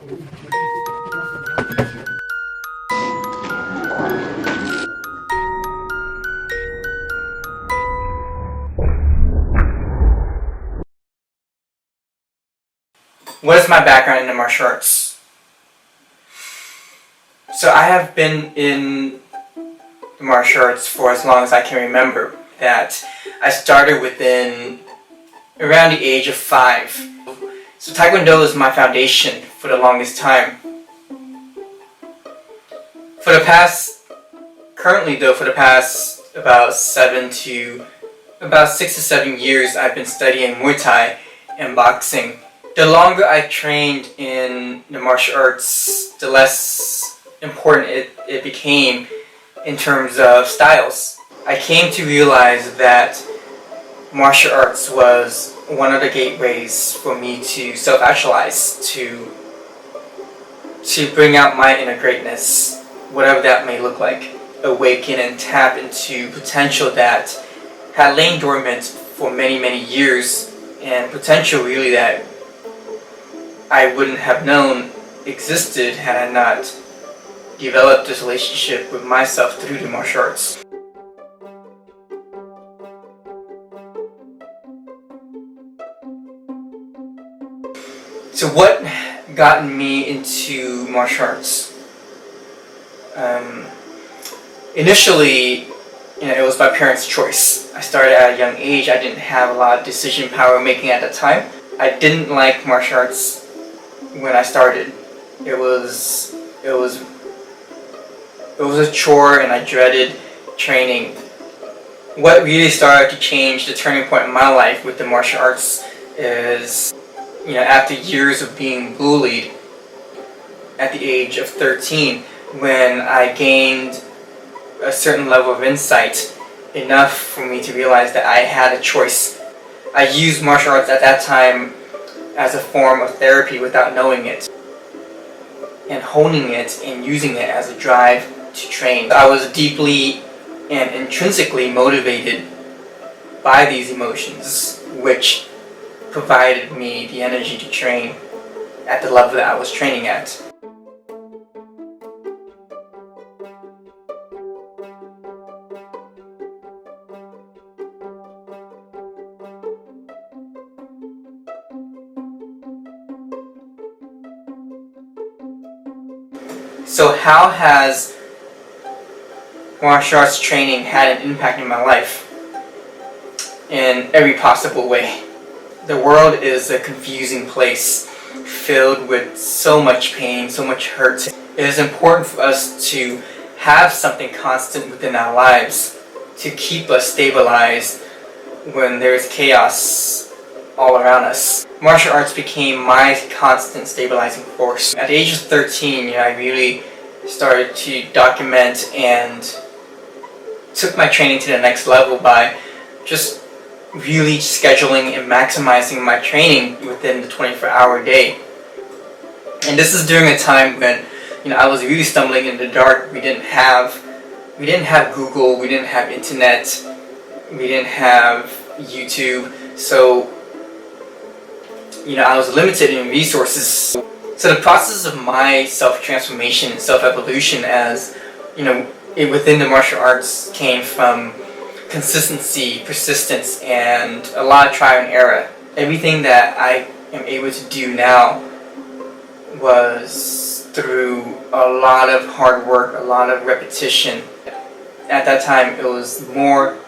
What is my background in the martial arts? So I have been in the martial arts for as long as I can remember. That I started within around the age of 5. So Taekwondo is my foundation for the longest time. For the past about 6 to 7 years, I've been studying Muay Thai and boxing. The longer I trained in the martial arts, the less important it became in terms of styles. I came to realize that martial arts was one of the gateways for me to self-actualize, to bring out my inner greatness, whatever that may look like, awaken and tap into potential that had lain dormant for many, many years, and potential really that I wouldn't have known existed had I not developed this relationship with myself through the martial arts. So what got me into martial arts? Initially, it was my parents' choice. I started at a young age. I didn't have a lot of decision power making at the time. I didn't like martial arts when I started. It was a chore, and I dreaded training. What really started to change, the turning point in my life with the martial arts, is after years of being bullied at the age of 13, when I gained a certain level of insight, enough for me to realize that I had a choice. I used martial arts at that time as a form of therapy without knowing it, and honing it and using it as a drive to train. I was deeply and intrinsically motivated by these emotions, which provided me the energy to train at the level that I was training at. So how has martial arts training had an impact in my life? In every possible way. The world is a confusing place, filled with so much pain, so much hurt. It is important for us to have something constant within our lives to keep us stabilized when there's chaos all around us. Martial arts became my constant stabilizing force. At the age of 13, I really started to document and took my training to the next level by just really scheduling and maximizing my training within the 24-hour day. And this is during a time when I was really stumbling in the dark. We didn't have Google, we didn't have internet, we didn't have YouTube, so I was limited in resources. So the process of my self-transformation and self-evolution as within the martial arts came from consistency, persistence, and a lot of trial and error. Everything that I am able to do now was through a lot of hard work, a lot of repetition. At that time, it was the more,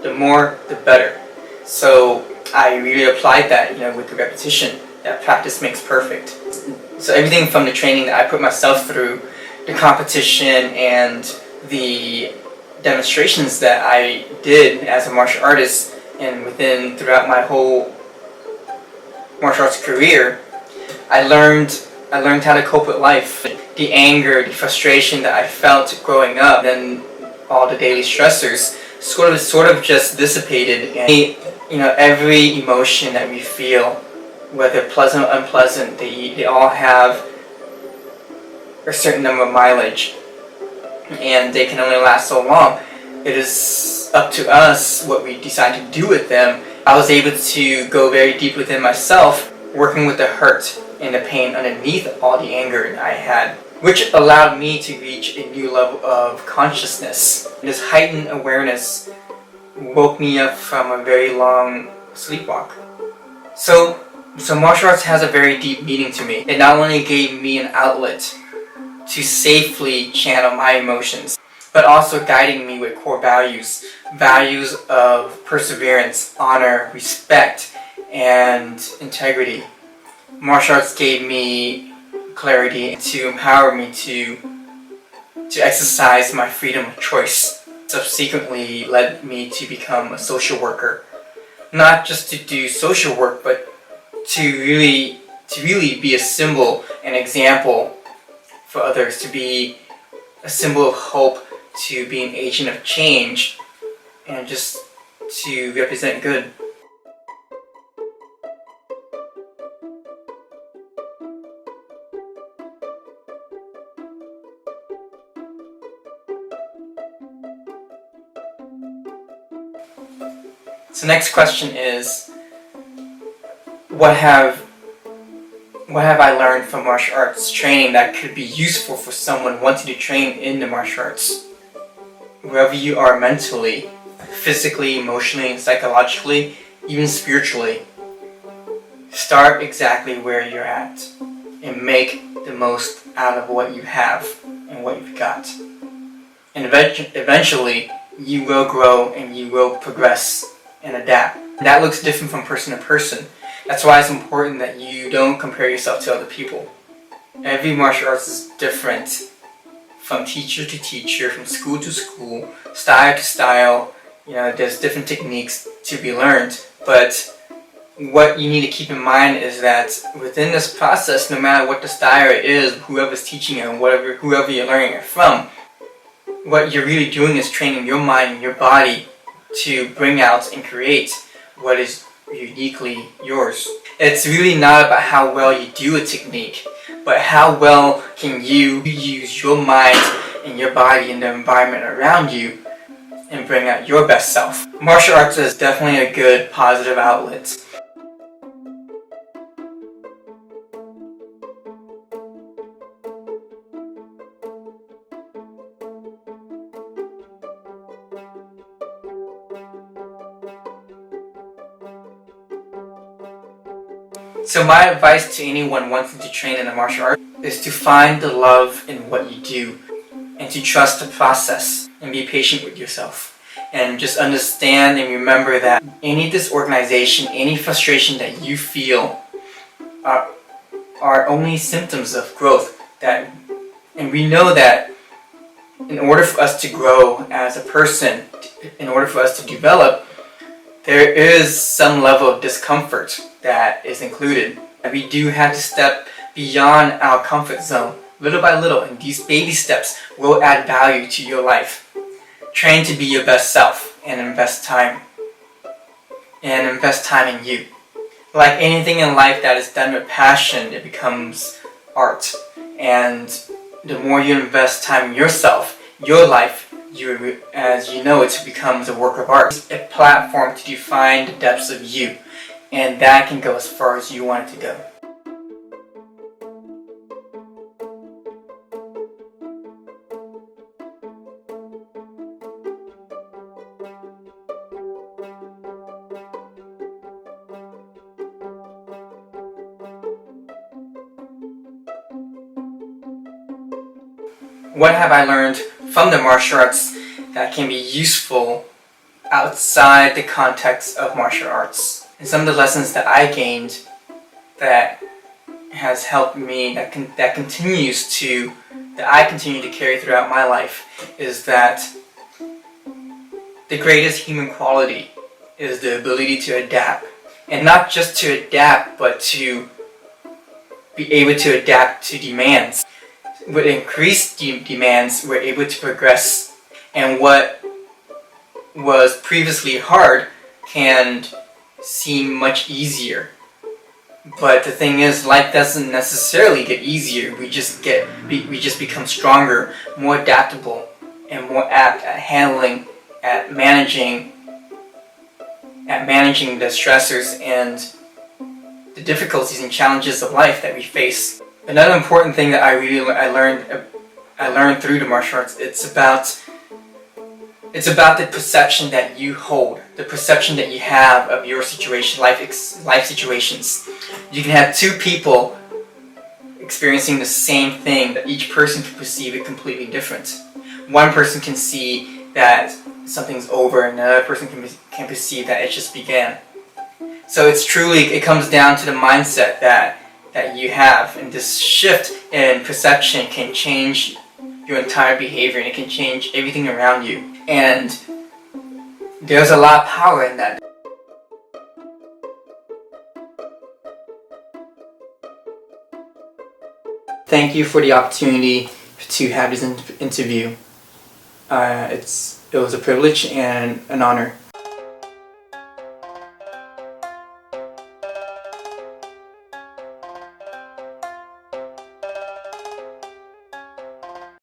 the better. So I really applied that, with the repetition, that practice makes perfect. So everything from the training that I put myself through, the competition, and the demonstrations that I did as a martial artist, and throughout my whole martial arts career, I learned how to cope with life. The anger, the frustration that I felt growing up, and all the daily stressors sort of just dissipated. And every emotion that we feel, whether pleasant or unpleasant, they all have a certain number of mileage, and they can only last so long. It is up to us what we decide to do with them. I was able to go very deep within myself, working with the hurt and the pain underneath all the anger I had, which allowed me to reach a new level of consciousness. This heightened awareness woke me up from a very long sleepwalk. So martial arts has a very deep meaning to me. It not only gave me an outlet to safely channel my emotions, but also guiding me with core values of perseverance, honor, respect, and integrity. Martial arts gave me clarity to empower me to exercise my freedom of choice. Subsequently led me to become a social worker. Not just to do social work, but to really be a symbol, an example for others, to be a symbol of hope, to be an agent of change, and just to represent good. So next question is, what have I learned from martial arts training that could be useful for someone wanting to train in the martial arts? Wherever you are mentally, physically, emotionally, and psychologically, even spiritually, start exactly where you're at and make the most out of what you have and what you've got. And eventually, you will grow and you will progress and adapt. That looks different from person to person. That's why it's important that you don't compare yourself to other people. Every martial arts is different, from teacher to teacher, from school to school, style to style. There's different techniques to be learned. But what you need to keep in mind is that within this process, no matter what the style is, whoever's teaching it, and whoever you're learning it from, what you're really doing is training your mind and your body to bring out and create what is uniquely yours. It's really not about how well you do a technique, but how well can you use your mind and your body and the environment around you and bring out your best self. Martial arts is definitely a good positive outlet. So my advice to anyone wanting to train in the martial arts is to find the love in what you do and to trust the process and be patient with yourself. And just understand and remember that any disorganization, any frustration that you feel are only symptoms of growth. And we know that in order for us to grow as a person, in order for us to develop, there is some level of discomfort that is included. We do have to step beyond our comfort zone, little by little, and these baby steps will add value to your life. Train to be your best self and invest time in you. Like anything in life that is done with passion, it becomes art. And the more you invest time in yourself, your life, as you know, it becomes a work of art. It's a platform to define the depths of you, and that can go as far as you want it to go. What have I learned from the martial arts that can be useful outside the context of martial arts? And some of the lessons that I gained that has helped me, that I continue to carry throughout my life, is that the greatest human quality is the ability to adapt. And not just to adapt, but to be able to adapt to demands. With increased demands, we're able to progress, and what was previously hard can seem much easier. But the thing is, life doesn't necessarily get easier. We just become stronger, more adaptable, and more apt at handling, at managing the stressors and the difficulties and challenges of life that we face. Another important thing that I learned through the martial arts, it's about the perception that you hold, the perception that you have of your situation, life situations. You can have two people experiencing the same thing, that each person can perceive it completely different. One person can see that something's over, and another person can perceive that it just began. So it comes down to the mindset that you have, and this shift in perception can change your entire behavior, and it can change everything around you. And there's a lot of power in that. Thank you for the opportunity to have this interview. It was a privilege and an honor.